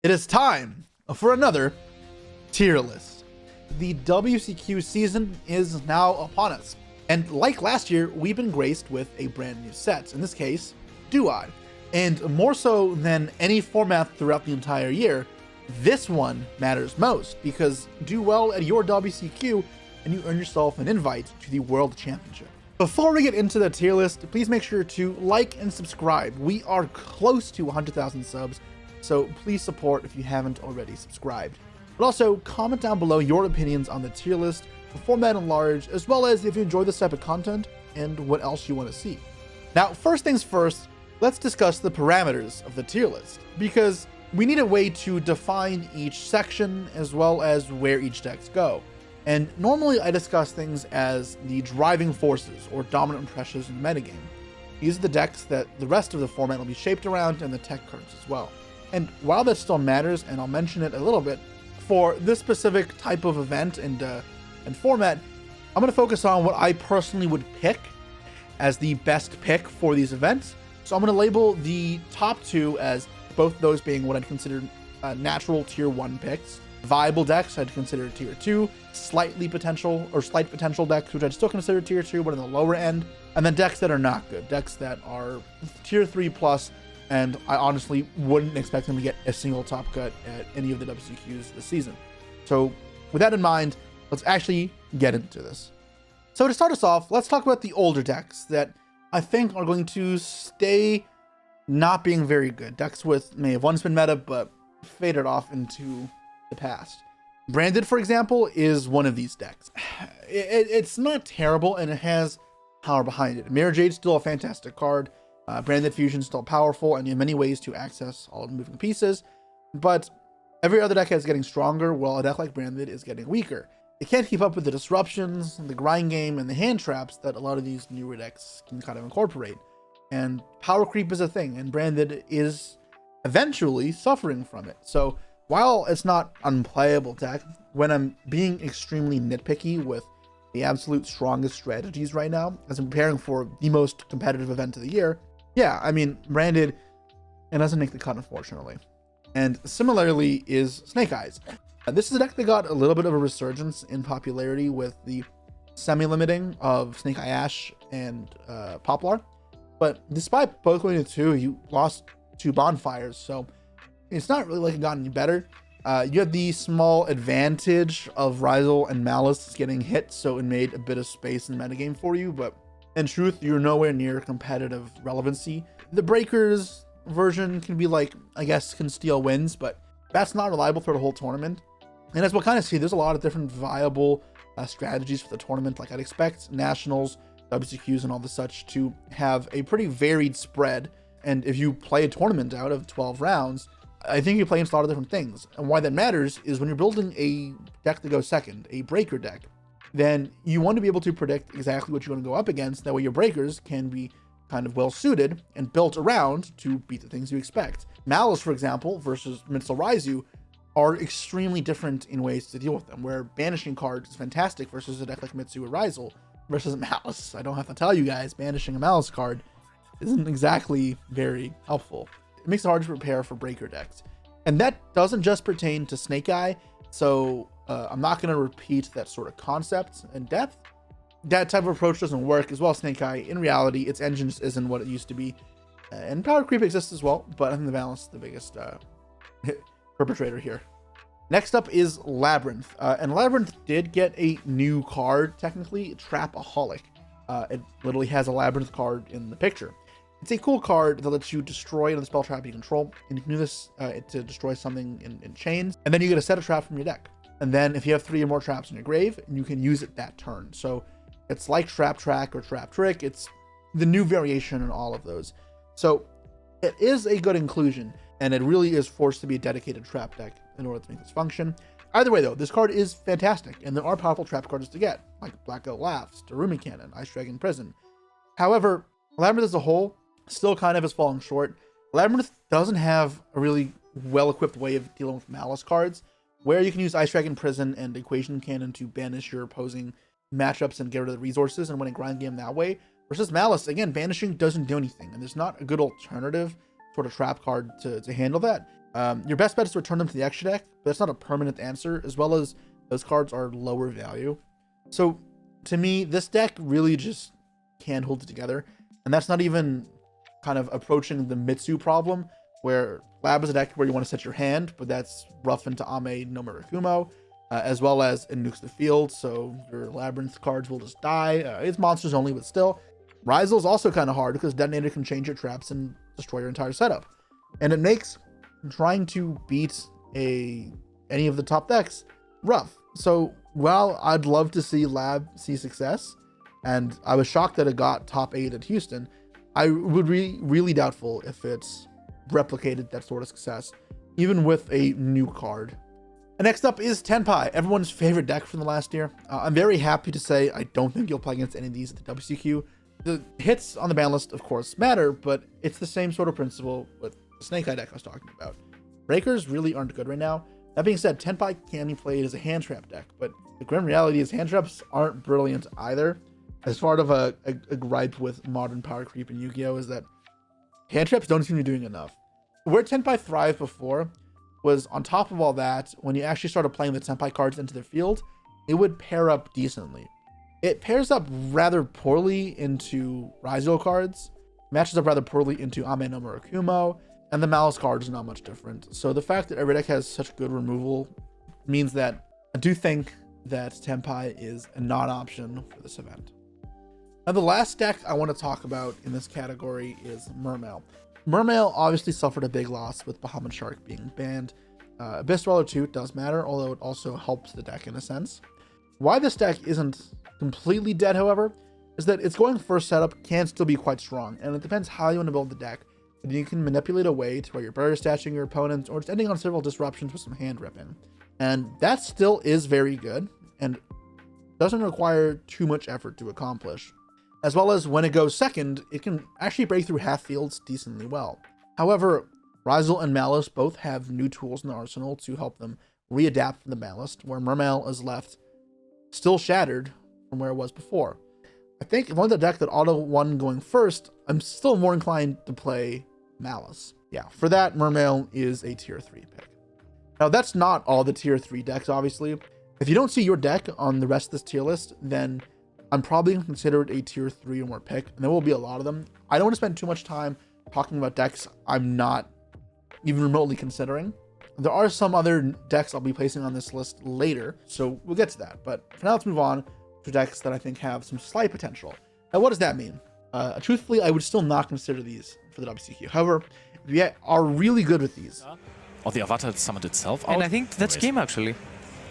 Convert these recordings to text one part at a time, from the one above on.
It is time for another tier list. The WCQ season is now upon us, and like last year, we've been graced with a brand new set, in this case, Do I. And more so than any format throughout the entire year, this one matters most, because do well at your WCQ and you earn yourself an invite to the World Championship. Before we get into the tier list, please make sure to like and subscribe. We are close to 100,000 subs, so please support if you haven't already subscribed. But also, comment down below your opinions on the tier list, the format at large, as well as if you enjoy this type of content and what else you want to see. Now, first things first, let's discuss the parameters of the tier list, because we need a way to define each section as well as where each decks go. And normally I discuss things as the driving forces or dominant pressures in the metagame. These are the decks that the rest of the format will be shaped around, and the tech cards as well. And while that still matters, and I'll mention it a little bit, for this specific type of event and format, I'm going to focus on what I personally would pick as the best pick for these events. So I'm going to label the top two as both those being what I'd consider natural tier 1 picks. Viable decks I'd consider tier 2, slight potential decks which I'd still consider tier 2 but in the lower end, and then decks that are not good, decks that are tier 3 plus, and I honestly wouldn't expect them to get a single top cut at any of the WCQs this season. So with that in mind, let's actually get into this. So to start us off, let's talk about the older decks that I think are going to stay not being very good. Decks with may have once been meta but faded off into the past. Branded, for example, is one of these decks. It's not terrible and it has power behind it. Mirror Jade's still a fantastic card. Branded Fusion's still powerful, and you have many ways to access all of the moving pieces, but every other deck is getting stronger while a deck like Branded is getting weaker. It can't keep up with the disruptions, the grind game, and the hand traps that a lot of these newer decks can kind of incorporate. And power creep is a thing, and Branded is eventually suffering from it. So while it's not unplayable deck, when I'm being extremely nitpicky with the absolute strongest strategies right now, as I'm preparing for the most competitive event of the year, yeah, I mean, Branded, it doesn't make the cut, unfortunately. And similarly is Snake Eyes. This is a deck that got a little bit of a resurgence in popularity with the semi-limiting of Snake Eye Ash and Poplar. But despite both going to 2, you lost 2 bonfires, so it's not really like it got any better. You had the small advantage of Risal and Malice getting hit, so it made a bit of space in the metagame for you, but in truth, you're nowhere near competitive relevancy. The Breakers version can be like, I guess, can steal wins, but that's not reliable for the whole tournament. And as we'll kind of see, there's a lot of different viable strategies for the tournament. Like I'd expect Nationals, WCQs, and all the such to have a pretty varied spread. And if you play a tournament out of 12 rounds, I think you play against a lot of different things. And why that matters is when you're building a deck that goes second, a breaker deck, then you want to be able to predict exactly what you're going to go up against. That way your breakers can be kind of well suited and built around to beat the things you expect. Malice, for example, versus Mitsurugi are extremely different in ways to deal with them, where banishing cards is fantastic versus a deck like Mitsu or Risal versus Malice. I don't have to tell you guys, banishing a Malice card isn't exactly very helpful. It makes it hard to prepare for breaker decks. And that doesn't just pertain to Snake Eye, so I'm not going to repeat that sort of concept in depth. That type of approach doesn't work as well. Snake Eye, in reality, its engine just isn't what it used to be. And power creep exists as well, but I think the balance is the biggest perpetrator here. Next up is Labyrinth. And Labyrinth did get a new card, technically, Trapaholic. It literally has a Labyrinth card in the picture. It's a cool card that lets you destroy another spell trap you control, and you can do this to destroy something in chains, and then you get a set of trap from your deck. And then if you have 3 or more traps in your grave, you can use it that turn. So it's like Trap Track or Trap Trick. It's the new variation in all of those. So it is a good inclusion, and it really is forced to be a dedicated trap deck in order to make this function. Either way though, this card is fantastic, and there are powerful trap cards to get, like Blackout Laughs, Darumi Cannon, Ice Dragon Prison. However, Labyrinth as a whole still kind of is falling short. Labyrinth doesn't have a really well-equipped way of dealing with Malice cards, where you can use Ice Dragon Prison and Equation Cannon to banish your opposing matchups and get rid of the resources and win a grind game that way. Versus Malice, again, banishing doesn't do anything, and there's not a good alternative sort of trap card to handle that. Your best bet is to return them to the extra deck, but that's not a permanent answer, as well as those cards are lower value. So to me, this deck really just can't hold it together. And that's not even kind of approaching the Mitsu problem, where Lab is a deck where you want to set your hand, but that's rough into Ame no Murakumo, as well as it nukes the field, so your Labyrinth cards will just die. It's monsters only, but still. Risal is also kind of hard because Detonator can change your traps and destroy your entire setup. And it makes trying to beat any of the top decks rough. So while I'd love to see Lab see success, and I was shocked that it got top 8 at Houston, I would be really doubtful if it's replicated that sort of success, even with a new card. And next up is Tenpai, everyone's favorite deck from the last year. I'm very happy to say I don't think you'll play against any of these at the WCQ. The hits on the ban list, of course, matter, but it's the same sort of principle with the Snake Eye deck I was talking about. Breakers really aren't good right now. That being said, Tenpai can be played as a hand trap deck, but the grim reality is hand traps aren't brilliant either. As part of a gripe with modern power creep in Yu-Gi-Oh! Is that hand traps don't seem to be doing enough. Where Tenpai thrived before was on top of all that, when you actually started playing the Tenpai cards into the field, it would pair up decently. It pairs up rather poorly into Risal cards, matches up rather poorly into Ame no Murakumo, and the Malice card is not much different. So the fact that every deck has such good removal means that I do think that Tenpai is a non-option for this event. Now, the last deck I want to talk about in this category is Mermail. Mermail obviously suffered a big loss with Bahamut Shark being banned. Abyss Dweller 2 does matter, although it also helps the deck in a sense. Why this deck isn't completely dead, however, is that its going first setup can still be quite strong, and it depends how you want to build the deck. And you can manipulate a way to where you're barrier stashing your opponents, or just ending on several disruptions with some hand ripping. And that still is very good, and doesn't require too much effort to accomplish. As well as when it goes second, it can actually break through half fields decently well. However, Risal and Malice both have new tools in the arsenal to help them readapt from the ban list, where Mermail is left still shattered from where it was before. I think if I want the deck that auto won going first, I'm still more inclined to play Malice. Yeah, for that, Mermail is a tier 3 pick. Now, that's not all the tier 3 decks, obviously. If you don't see your deck on the rest of this tier list, then I'm probably going to consider it a tier 3 or more pick, and there will be a lot of them. I don't want to spend too much time talking about decks I'm not even remotely considering. There are some other decks I'll be placing on this list later, so we'll get to that. But for now, let's move on to decks that I think have some slight potential. Now, what does that mean? Truthfully, I would still not consider these for the WCQ. However, if you are really good with these. Oh, the Avatar summoned itself out? And I think that's game, actually.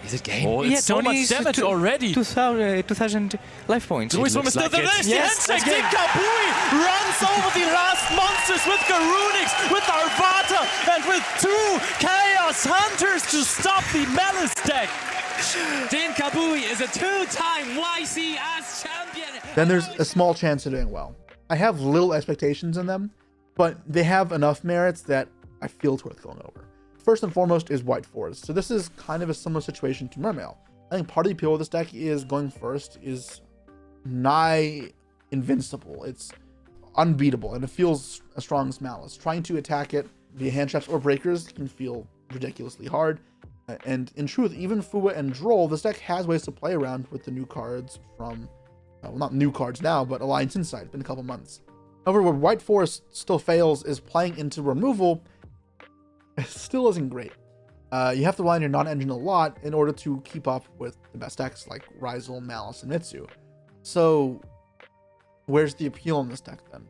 Is it game? Oh, it's so much damage already. 2,000 life points. Luis is still there. Yes, Yes, the again. Kabui runs over the last monsters with Garunix, with Arvata, and with 2 Chaos Hunters to stop the Malice deck. Din Kabui is a 2-time YCS champion. Then there's a small chance of doing well. I have little expectations in them, but they have enough merits that I feel it's worth going over. First and foremost is White Forest. So this is kind of a similar situation to Mermail. I think part of the appeal of this deck is going first is nigh invincible. It's unbeatable, and it feels as strong as Malice. Trying to attack it via hand traps or breakers can feel ridiculously hard. And in truth, even Fuwa and Droll, this deck has ways to play around with the new cards from, well, not new cards now, but Alliance Inside. It's been a couple months. However, where White Forest still fails is playing into removal. It still isn't great. You have to rely on your non-engine a lot in order to keep up with the best decks like Risal, Malice, and Mitsu. So, where's the appeal in this deck then?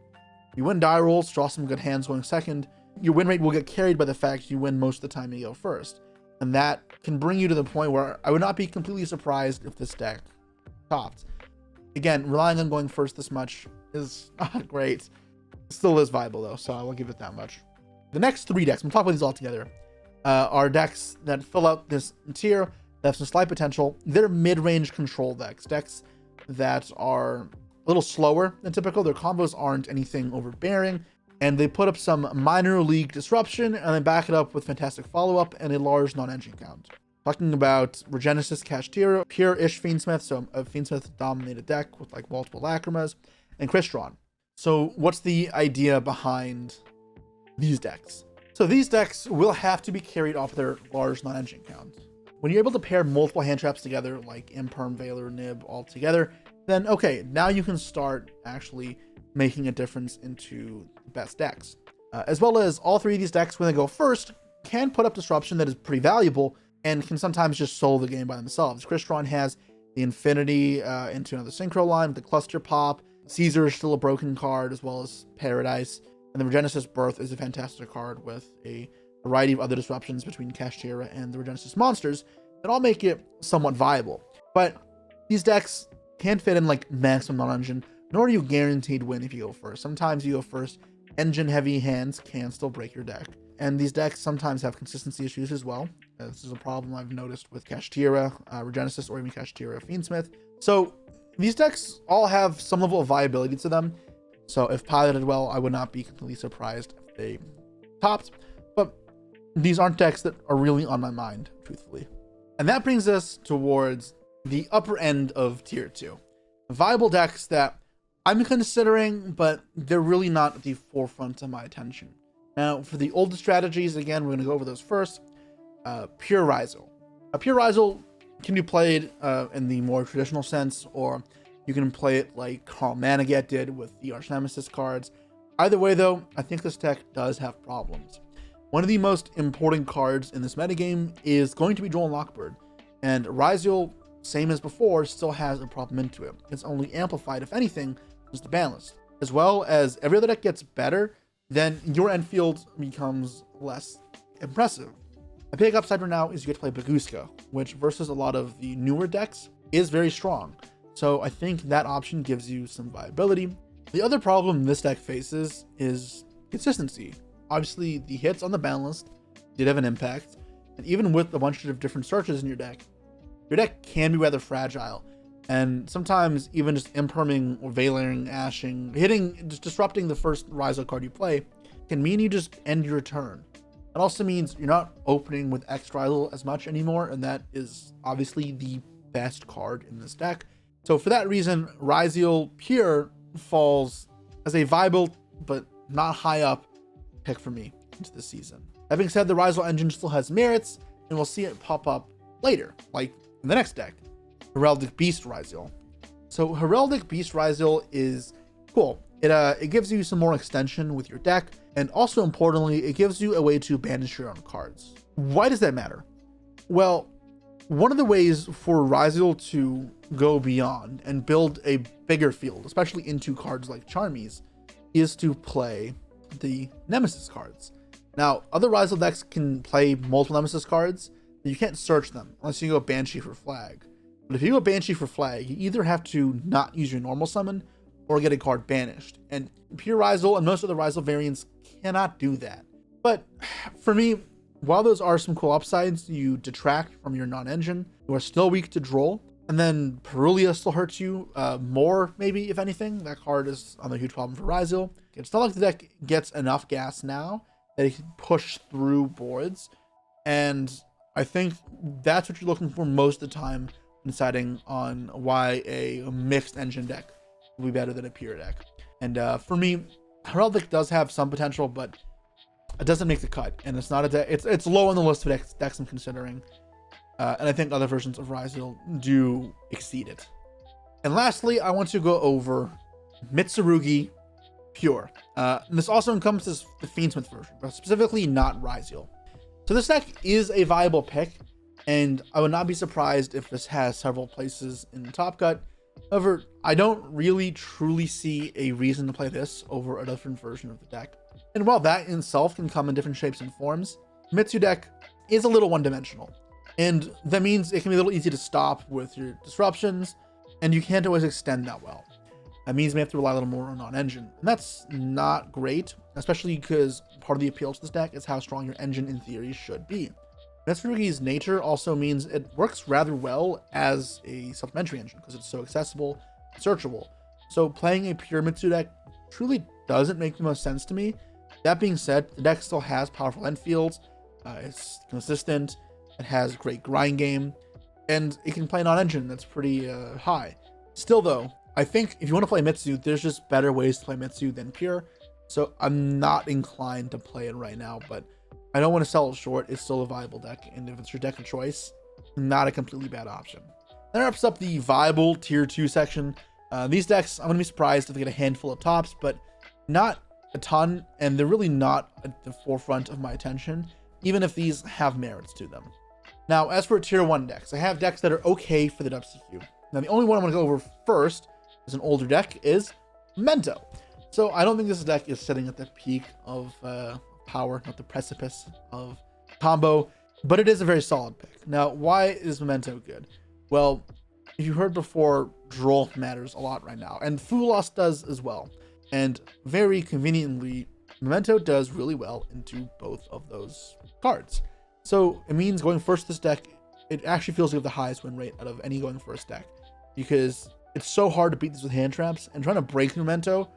You win die rolls, draw some good hands going second. Your win rate will get carried by the fact you win most of the time you go first. And that can bring you to the point where I would not be completely surprised if this deck topped. Again, relying on going first this much is not great. It still is viable though, so I will give it that much. The next 3 decks, I'm talking about these all together, are decks that fill out this tier, that have some slight potential. They're mid-range control decks, decks that are a little slower than typical. Their combos aren't anything overbearing, and they put up some minor league disruption, and then back it up with fantastic follow-up and a large non-engine count. Talking about Regenesis Kashtira, pure-ish Fiendsmith, so a Fiendsmith-dominated deck with like multiple Lacrimas, and Crystron. So what's the idea behind these decks? So these decks will have to be carried off their large non-engine count. When you're able to pair multiple hand traps together, like Imperm, Veiler, Nib all together, then okay, now you can start actually making a difference into the best decks. As well as all three of these decks, when they go first, can put up disruption that is pretty valuable and can sometimes just solo the game by themselves. Crystron has the Infinity into another Synchro line with the Cluster Pop. Caesar is still a broken card, as well as Paradise. And the Regenesis Birth is a fantastic card with a variety of other disruptions between Kashtira and the Regenesis monsters that all make it somewhat viable. But these decks can't fit in like maximum non-engine, nor are you guaranteed win if you go first. Sometimes you go first, engine-heavy hands can still break your deck. And these decks sometimes have consistency issues as well. This is a problem I've noticed with Kashtira, Regenesis, or even Kashtira Fiendsmith. So these decks all have some level of viability to them. So if piloted well, I would not be completely surprised if they topped. But these aren't decks that are really on my mind, truthfully. And that brings us towards the upper end of tier 2. Viable decks that I'm considering, but they're really not at the forefront of my attention. Now, for the oldest strategies, again, we're going to go over those first. Pure Risal. Pure Risal can be played in the more traditional sense, or you can play it like Karl Manigat did with the Arch Nemesis cards. Either way, though, I think this deck does have problems. One of the most important cards in this metagame is going to be Droll and Lockbird, and Risal, same as before, still has a problem into it. It's only amplified, if anything, since the ban list. As well as every other deck gets better, then your end field becomes less impressive. A big upside right now is you get to play Baguska, which versus a lot of the newer decks is very strong. So I think that option gives you some viability. The other problem this deck faces is consistency. Obviously, the hits on the ban list did have an impact, and even with a bunch of different searches in your deck can be rather fragile. And sometimes even just imperming or veiling, ashing, hitting, just disrupting the first Risal card you play can mean you just end your turn. It also means you're not opening with X Risal as much anymore, and that is obviously the best card in this deck. So for that reason, Risal Pure falls as a viable but not high up pick for me into this season. That being said, the Risal engine still has merits, and we'll see it pop up later, like in the next deck, Heraldic Beast Risal. So Heraldic Beast Risal is cool. It gives you some more extension with your deck, and also importantly, it gives you a way to banish your own cards. Why does that matter? Well, one of the ways for Risal to go beyond and build a bigger field, especially into cards like Charmies, is to play the Nemesis cards. Now, other Risal decks can play multiple Nemesis cards, but you can't search them unless you go Banshee for Flag. But if you go Banshee for Flag, you either have to not use your normal summon or get a card banished. And Pure Risal and most other Risal variants cannot do that. But for me, while those are some cool upsides, you detract from your non-engine. You are still weak to Droll. And then Perulia still hurts you more, maybe, if anything. That card is another huge problem for Risal. It's not like the deck gets enough gas now that it can push through boards. And I think that's what you're looking for most of the time when deciding on why a mixed engine deck will be better than a pure deck. And for me, Heraldic does have some potential, but it doesn't make the cut. And it's not a deck. It's low on the list of decks I'm considering. And I think other versions of Risal do exceed it. And lastly, I want to go over Mitsurugi Pure. And this also encompasses the Fiendsmith version, but specifically not Risal. So this deck is a viable pick, and I would not be surprised if this has several places in the top cut. However, I don't really truly see a reason to play this over a different version of the deck. And while that in itself can come in different shapes and forms, Mitsu deck is a little one-dimensional. And that means it can be a little easy to stop with your disruptions, and you can't always extend that well. That means you may have to rely a little more on non-engine. And that's not great, especially because part of the appeal to this deck is how strong your engine in theory should be. Mitsurugi's nature also means it works rather well as a supplementary engine because it's so accessible and searchable. So playing a pure Mitsu deck truly doesn't make the most sense to me. That being said, the deck still has powerful end fields, it's consistent, it has great grind game, and it can play non-engine that's pretty high. Still though, I think if you want to play Mitsu, there's just better ways to play Mitsu than pure, so I'm not inclined to play it right now, but I don't want to sell it short. It's still a viable deck, and if it's your deck of choice, not a completely bad option. That wraps up the viable tier 2 section. These decks, I'm going to be surprised if they get a handful of tops, but not a ton, and they're really not at the forefront of my attention, even if these have merits to them. Now, as for tier 1 decks, I have decks that are okay for the WCQ. Now, the only one I'm going to go over first is an older deck is Memento. So I don't think this deck is sitting at the peak of power, not the precipice of combo, but it is a very solid pick. Now, why is Memento good? Well, if you heard before, draw matters a lot right now, and Food Loss does as well. And very conveniently, Memento does really well into both of those cards. So it means going first this deck, it actually feels like the highest win rate out of any going first deck, because it's so hard to beat this with hand traps, and trying to break Memento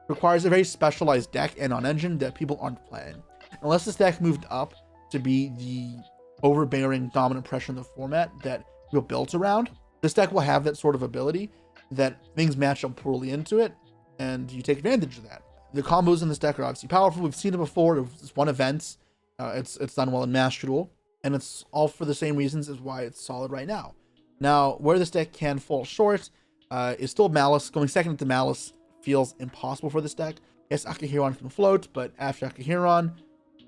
requires a very specialized deck and on engine that people aren't playing. Unless this deck moved up to be the overbearing dominant pressure in the format that you're built around, this deck will have that sort of ability that things match up poorly into it, and you take advantage of that. The combos in this deck are obviously powerful. We've seen it before. It's won events. It's done well in Master Duel, and it's all for the same reasons as why it's solid right now. Now, where this deck can fall short is still Malice. Going second into Malice feels impossible for this deck. Yes, Akihiron can float, but after Akihiron,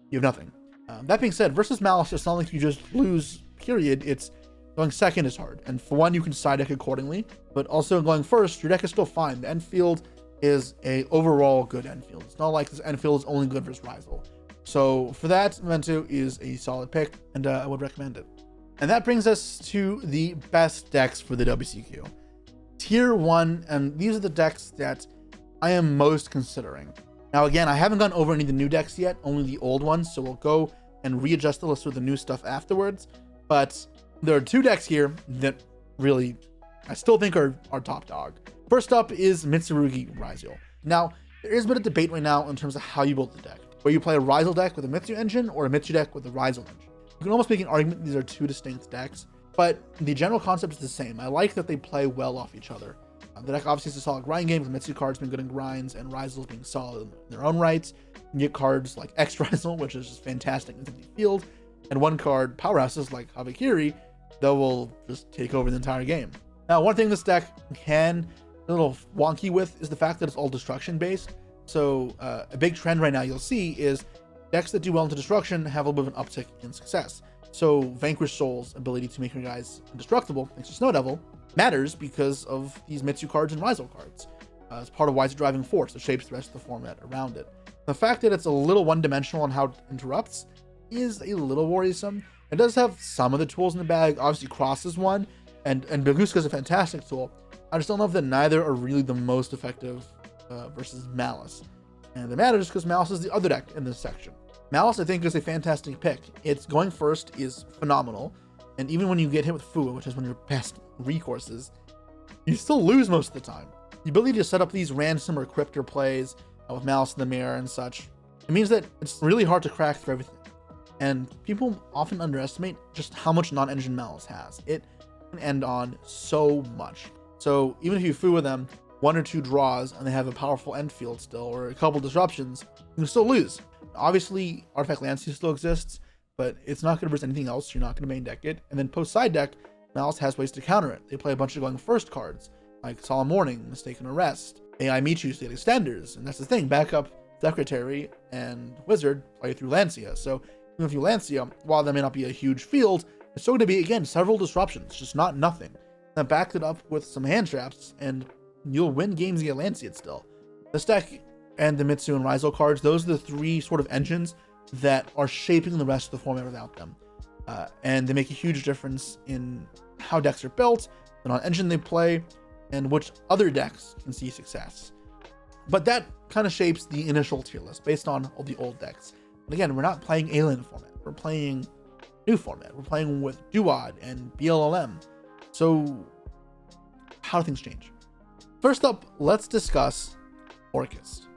you have nothing. That being said, versus Malice, it's not like you just lose, period. It's going second is hard. And for one, you can side deck accordingly, but also going first, your deck is still fine. The end field is a overall good end field. It's not like this end field is only good versus Risal. So for that, Memento is a solid pick, and I would recommend it. And that brings us to the best decks for the WCQ. Tier 1, and these are the decks that I am most considering. Now again, I haven't gone over any of the new decks yet, only the old ones, so we'll go and readjust the list with the new stuff afterwards. But there are two decks here that really, I still think are top dog. First up is Mitsurugi Risal. Now, there is a bit of debate right now in terms of how you build the deck. Where you play a Risal deck with a Mitsu engine or a Mitsu deck with a Risal engine. You can almost make an argument these are two distinct decks, but the general concept is the same. I like that they play well off each other. The deck obviously is a solid grind game, with Mitsu cards being good in grinds and Risals being solid in their own rights. You get cards like X Risal, which is just fantastic in the field, and one card powerhouses like Habakiri that will just take over the entire game. Now, one thing this deck can be a little wonky with is the fact that it's all destruction based. So a big trend right now you'll see is decks that do well into destruction have a little bit of an uptick in success. So Vanquisher Soul's ability to make your guys indestructible, thanks to Snow Devil, matters because of these Mitsu cards and Risal cards. It's part of why it's a driving force that shapes the rest of the format around it. The fact that it's a little one-dimensional on how it interrupts is a little worrisome. It does have some of the tools in the bag. Obviously, Cross is one, and Baguska is a fantastic tool. I just don't know if that neither are really the most effective versus Malice. And that matters because Malice is the other deck in this section. Malice, I think, is a fantastic pick. Its going first is phenomenal, and even when you get hit with Fua, which is one of your best recourses, you still lose most of the time. The ability to set up these ransom or cryptor plays with Malice in the mirror and such, it means that it's really hard to crack through everything. And people often underestimate just how much non-engine Malice has. It can end on so much. So even if you Fua them, one or two draws and they have a powerful end field still, or a couple disruptions, you can still lose. Obviously, Artifact Lancia still exists, but it's not going to versus anything else. You're not going to main deck it. And then post side deck, Malice has ways to counter it. They play a bunch of going first cards, like Solemn Warning, Mistaken Arrest, AI Michu's State Extenders, and that's the thing, backup Secretary and Wizard play through Lancia. So even if you Lancia, while that may not be a huge field, it's still going to be, again, several disruptions, just not nothing. Then back it up with some hand traps, and you'll win games against Lancia still. This deck and the Mitsu and Risal cards, those are the three sort of engines that are shaping the rest of the format without them. And they make a huge difference in how decks are built, and on engine they play, and which other decks can see success. But that kind of shapes the initial tier list based on all the old decks. And again, we're not playing Alien format, we're playing new format. We're playing with Duod and BLLM. So how do things change? First up, let's discuss Orcus.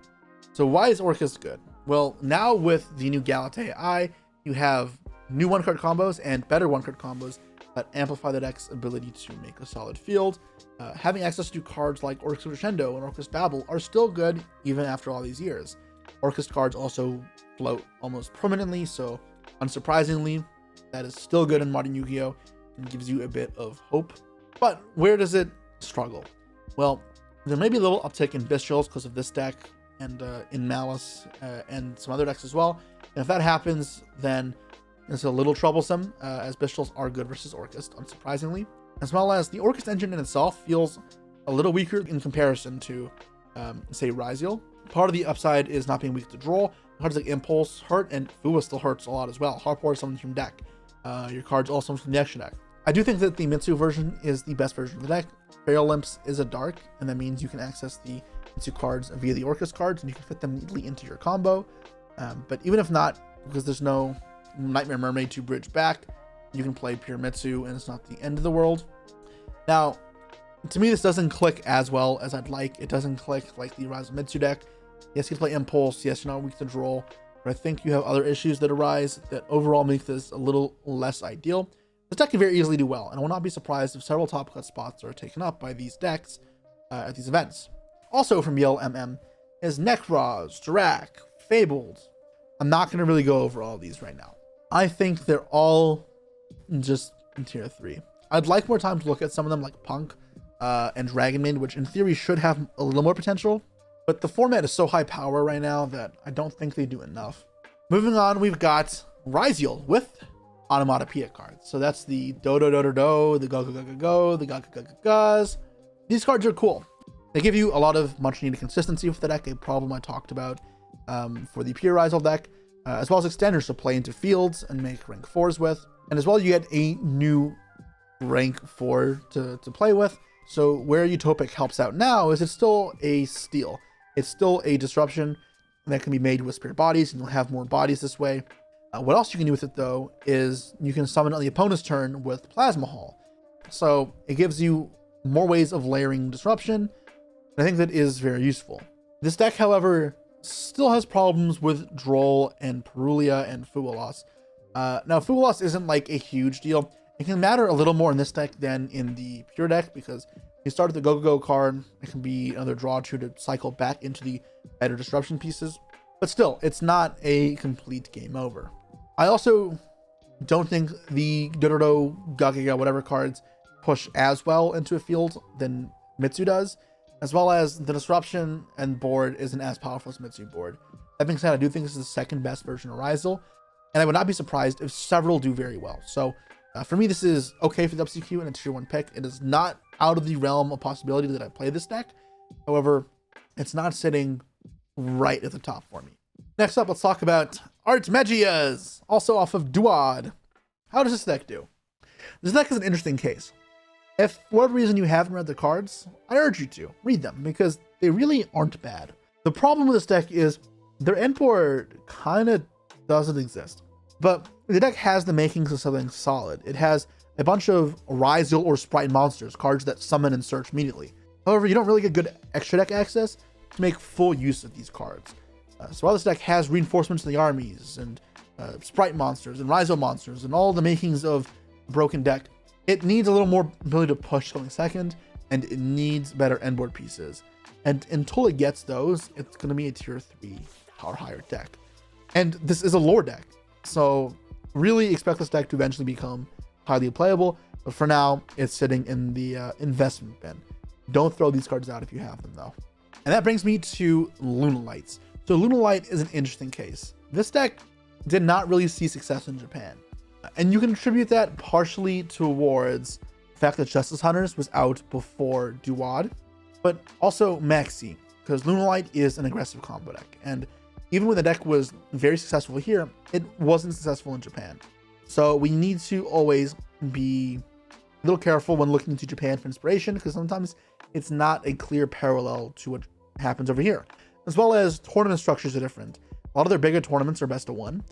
So why is Orcus good? Well, now with the new Galate AI, you have new one-card combos and better one-card combos that amplify the deck's ability to make a solid field. Having access to cards like Orcus Crescendo and Orcus Babel are still good even after all these years. Orcus cards also float almost permanently, so Unsurprisingly, that is still good in modern Yu-Gi-Oh! And gives you a bit of hope. But where does it struggle? Well, there may be a little uptick in Bestials because of this deck and in Malice and some other decks as well. And if that happens, then it's a little troublesome, as Bestials are good versus Orcus, unsurprisingly. As well as the Orcus engine in itself feels a little weaker in comparison to, say, Risal. Part of the upside is not being weak to draw. Cards like Impulse hurt, and Fuwa still hurts a lot as well. Harpor is something from deck. Your cards also from the extra deck. I do think that the Mitsu version is the best version of the deck. Burial Limps is a dark, and that means you can access the Mitsu cards via the Orcus cards, and you can fit them neatly into your combo. But even if not, because there's no Nightmare Mermaid to bridge back, you can play pure Mitsu, and it's not the end of the world. Now, to me, this doesn't click as well as I'd like. It doesn't click like the Risal Mitsu deck. Yes, you can play Impulse. Yes, you're not weak to draw. But I think you have other issues that arise that overall make this a little less ideal. This deck can very easily do well, and I will not be surprised if several top cut spots are taken up by these decks at these events. Also from BLMM is Nekroz, Dirac, Fabled. I'm not going to really go over all of these right now. I think they're all just in tier 3. I'd like more time to look at some of them like Punk and Dragon Maid, which in theory should have a little more potential. But the format is so high power right now that I don't think they do enough. Moving on, we've got Risal with Onomatopoeia cards. So that's the Do Do Do Do Do, the Go Go Go Go Go, the Ga Ga Ga Ga Ga's. These cards are cool. They give you a lot of much needed consistency with the deck, a problem I talked about for the pure Risal deck, as well as extenders to play into fields and make rank 4s with. And as well, you get a new rank 4 to play with. So where Utopic helps out now is it's still a steal. It's still a disruption that can be made with spirit bodies, and you'll have more bodies this way. What else you can do with it, though, is you can summon on the opponent's turn with Plasma Hall. So it gives you more ways of layering disruption. I think that is very useful. This deck, however, still has problems with Droll and Perulia and Fuwa. Now, Fuwa isn't like a huge deal. It can matter a little more in this deck than in the pure deck, because you start with the Go-Go card, it can be another draw to cycle back into the better disruption pieces. But still, it's not a complete game over. I also don't think the Dododo, Gaga, whatever cards push as well into a field than Mitsu does, as well as the disruption and board isn't as powerful as Mitsu board. That being said, I do think this is the second best version of Risal, and I would not be surprised if several do very well. So for me, this is okay for the WCQ and a tier 1 pick. It is not out of the realm of possibility that I play this deck. However, it's not sitting right at the top for me. Next up, let's talk about Art Magias, also off of Duad. How does this deck do? This deck is an interesting case. If for whatever reason you haven't read the cards, I urge you to read them, because they really aren't bad. The problem with this deck is their end board kind of doesn't exist. But the deck has the makings of something solid. It has a bunch of Risal or Sprite monsters, cards that summon and search immediately. However, you don't really get good extra deck access to make full use of these cards. So while this deck has reinforcements in the armies and Sprite monsters and Risal monsters and all the makings of a broken deck, it needs a little more ability to push something second, and it needs better end board pieces. And until it gets those, it's going to be a tier 3 or higher deck. And this is a lore deck. So really expect this deck to eventually become highly playable, but for now it's sitting in the investment bin. Don't throw these cards out if you have them, though. And that brings me to Lunalites. So Lunalite is an interesting case. This deck did not really see success in Japan, and you can attribute that partially towards the fact that Justice Hunters was out before Duad, but also Maxi, because Lunalite is an aggressive combo deck, and even when the deck was very successful here, it wasn't successful in Japan. So we need to always be a little careful when looking to Japan for inspiration, because sometimes it's not a clear parallel to what happens over here. As well as tournament structures are different. A lot of their bigger tournaments are best of 1,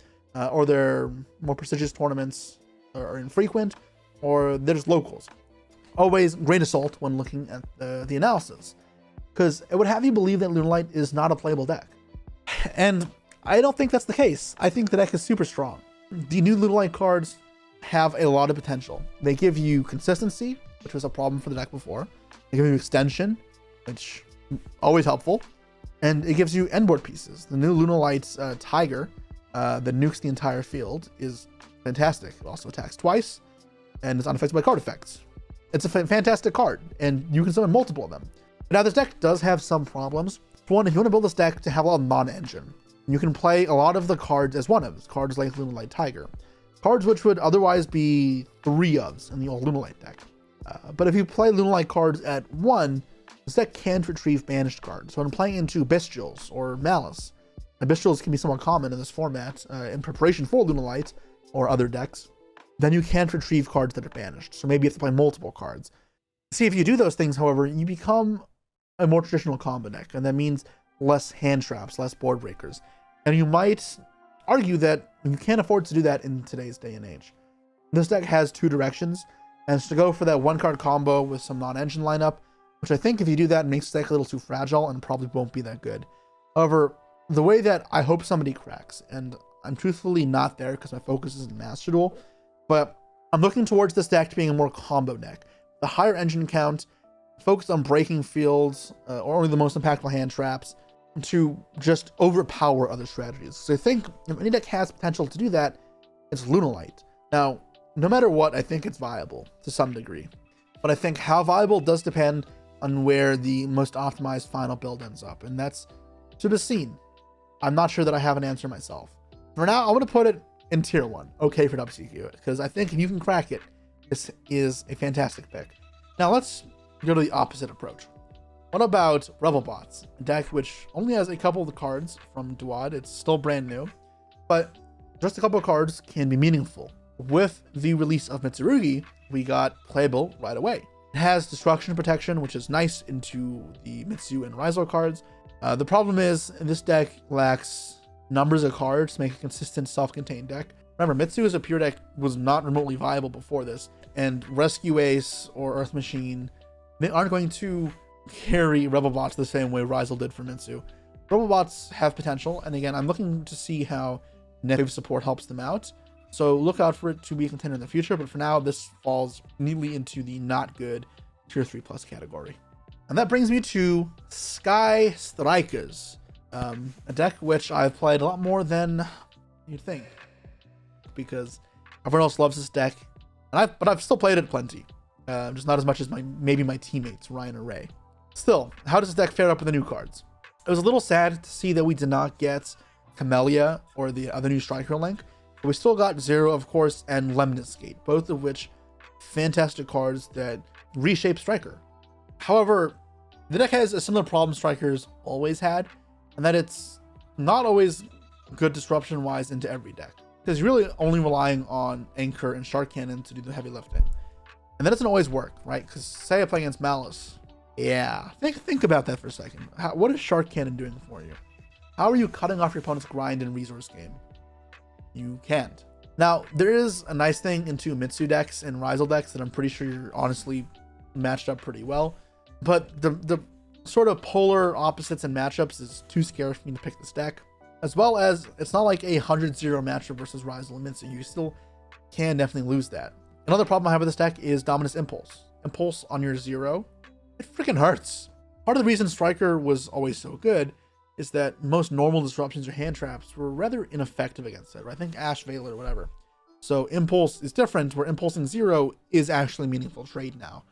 or their more prestigious tournaments are infrequent, or there's locals. Always grain of salt when looking at the analysis, because it would have you believe that Lunalite is not a playable deck. And I don't think that's the case. I think the deck is super strong. The new Lunalite cards have a lot of potential. They give you consistency, which was a problem for the deck before. They give you extension, which is always helpful. And it gives you end board pieces. The new Lunalite's Tiger that nukes the entire field is fantastic. It also attacks twice and is unaffected by card effects. It's a fantastic card, and you can summon multiple of them. Now, this deck does have some problems. For one, if you want to build this deck to have a lot of non-engine, you can play a lot of the cards as one ofs, cards like Lunalite Tiger, cards which would otherwise be 3 ofs in the old Lunalite deck. But if you play Lunalite cards at 1, this deck can't retrieve banished cards. So when playing into Bestials or Malice, and Bestials can be somewhat common in this format in preparation for Lunalite or other decks, then you can't retrieve cards that are banished. So maybe you have to play multiple cards. See, if you do those things, however, you become a more traditional combo deck, and that means less hand traps, less board breakers. And you might argue that you can't afford to do that in today's day and age. This deck has 2 directions, and it's to go for that 1-card combo with some non-engine lineup, which I think if you do that, makes the deck a little too fragile and probably won't be that good. However, the way that I hope somebody cracks, and I'm truthfully not there because my focus is in Master Duel, but I'm looking towards this deck being a more combo deck. The higher engine count, focused on breaking fields, or only the most impactful hand traps, to just overpower other strategies. So I think if any deck has potential to do that, it's Lunalite. Now, no matter what, I think it's viable to some degree. But I think how viable does depend on where the most optimized final build ends up, and that's to be seen. I'm not sure that I have an answer myself. For now, I want to put it in tier 1, okay for Wcq, because I think if you can crack it, this is a fantastic pick. Now let's go to the opposite approach. What about Rebelbots, a deck which only has a couple of the cards from Duad. It's still brand new, but just a couple of cards can be meaningful. With the release of Mitsurugi, we got playable right away. It has destruction protection, which is nice into the Mitsu and Risal cards. The problem is this deck lacks numbers of cards to make a consistent self-contained deck. Remember, Mitsu as a pure deck was not remotely viable before this, and Wcq'S or Earth Machine, they aren't going to carry Rebelbots the same way Risal did for Mitsu. Rebelbots have potential, and again, I'm looking to see how Netwave support helps them out. So look out for it to be a contender in the future, but for now, this falls neatly into the not good tier 3+ category. And that brings me to Sky Strikers, a deck which I've played a lot more than you'd think, because everyone else loves this deck, and I've still played it plenty, just not as much as maybe my teammates Ryan or Ray. Still, how does this deck fare up with the new cards? It was a little sad to see that we did not get Camellia or the other new Striker link, but we still got Zero, of course, and Lemnis Gate, both of which fantastic cards that reshape Striker. However, the deck has a similar problem Strikers always had, and that it's not always good disruption-wise into every deck, because you're really only relying on Anchor and Shark Cannon to do the heavy lifting. And that doesn't always work, right? Because say I play against Malice. Yeah, think about that for a second. What is Shark Cannon doing for you? How are you cutting off your opponent's grind in resource game? You can't. Now, there is a nice thing into Mitsu decks and Risal decks that I'm pretty sure you're honestly matched up pretty well. But the sort of polar opposites and matchups is too scary for me to pick this deck. As well as, it's not like a 100-0 matchup versus Risal and Mitsu. You still can definitely lose that. Another problem I have with this deck is Dominus Impulse. Impulse on your 0, it freaking hurts. Part of the reason Striker was always so good is that most normal disruptions or hand traps were rather ineffective against it, right? I think Ash Veil or whatever. So Impulse is different, where Impulsing 0 is actually meaningful trade now.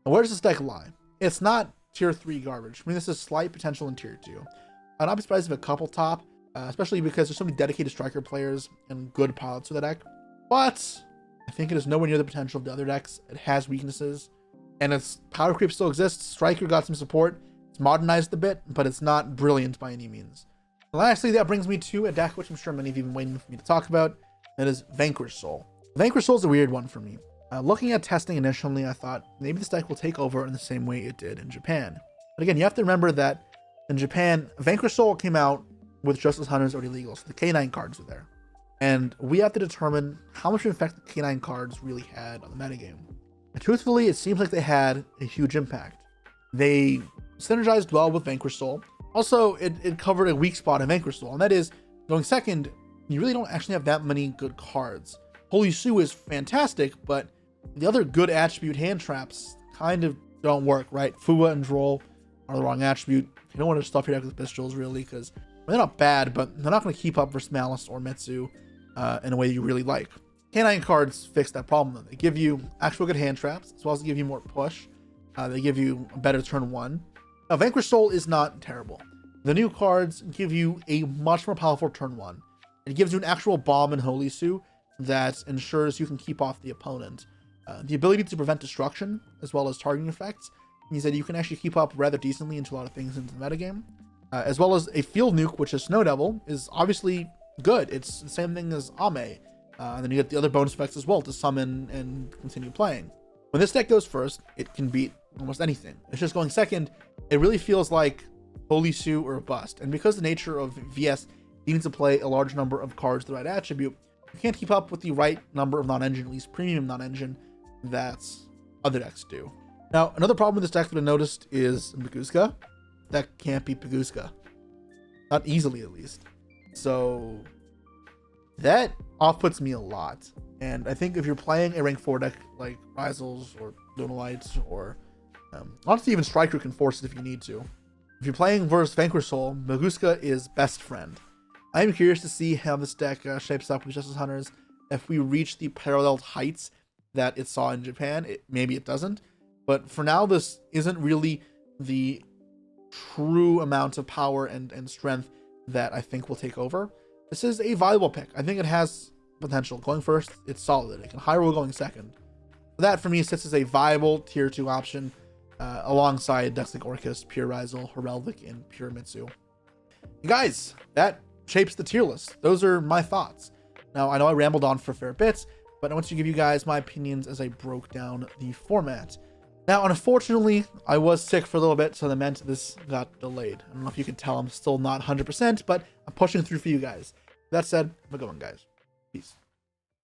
Now, where does this deck lie? It's not tier 3 garbage. I mean, this is slight potential in tier 2. I'd not be surprised if a couple top, especially because there's so many dedicated Striker players and good pilots for the deck. But I think it is nowhere near the potential of the other decks. It has weaknesses, and its power creep still exists. Striker got some support. It's modernized a bit, but it's not brilliant by any means. And lastly, that brings me to a deck which I'm sure many of you have been waiting for me to talk about. That is Vanquisher Soul. Vanquisher Soul is a weird one for me. Looking at testing initially, I thought maybe this deck will take over in the same way it did in Japan. But again, you have to remember that in Japan, Vanquisher Soul came out with Justice Hunters already legal, so the K9 cards were there. And we have to determine how much effect the K9 cards really had on the metagame. And truthfully, it seems like they had a huge impact. They synergized well with Vanquisher Soul. Also, it covered a weak spot in Vanquisher Soul, and that is, going second, you really don't actually have that many good cards. Holy Sue is fantastic, but the other good attribute hand traps kind of don't work, right? Fua and Droll are the wrong attribute. You don't want to stuff your deck with Pistols, really, because They're not bad, but they're not going to keep up versus Malice or Mitsu in a way you really like. Canine cards fix that problem though. They give you actual good hand traps, as well as they give you more push. They give you a better turn 1. Now, Vanquisher Soul is not terrible. The new cards give you a much more powerful turn 1. It gives you an actual bomb in Holy Su that ensures you can keep off the opponent. The ability to prevent destruction, as well as targeting effects, means that you can actually keep up rather decently into a lot of things into the metagame. As well as a field nuke, which is Snow Devil, is obviously good. It's the same thing as Ame. And then you get the other bonus effects as well to summon and continue playing. When this deck goes first, it can beat almost anything. It's just going second, it really feels like Holy Su or a bust. And because the nature of VS needing to play a large number of cards the right attribute, you can't keep up with the right number of non-engine, at least premium non-engine, that other decks do. Now, another problem with this deck that I noticed is Paguska. That can't beat Paguska. Not easily, at least. So that off-puts me a lot. And I think if you're playing a rank 4 deck like Risal's or Lunalites, or honestly even Striker can force it if you need to. If you're playing versus Vanquisher Soul, Paguska is best friend. I am curious to see how this deck shapes up with Justice Hunters. If we reach the paralleled heights that it saw in Japan, maybe it doesn't. But for now, this isn't really the true amount of power and strength that I think will take over. This is a valuable pick. I think it has potential. Going first, it's solid. It can high roll going second. That for me sits as a viable tier 2 option alongside decks like Orcus, Pure Risal, Heraldic, and Pure Mitsu. And guys, that shapes the tier list. Those are my thoughts. Now, I know I rambled on for a fair bit, but I want to give you guys my opinions as I broke down the format. Now, unfortunately, I was sick for a little bit, so that meant this got delayed. I don't know if you can tell I'm still not 100%, but I'm pushing through for you guys. That said, have a good one, guys. Peace.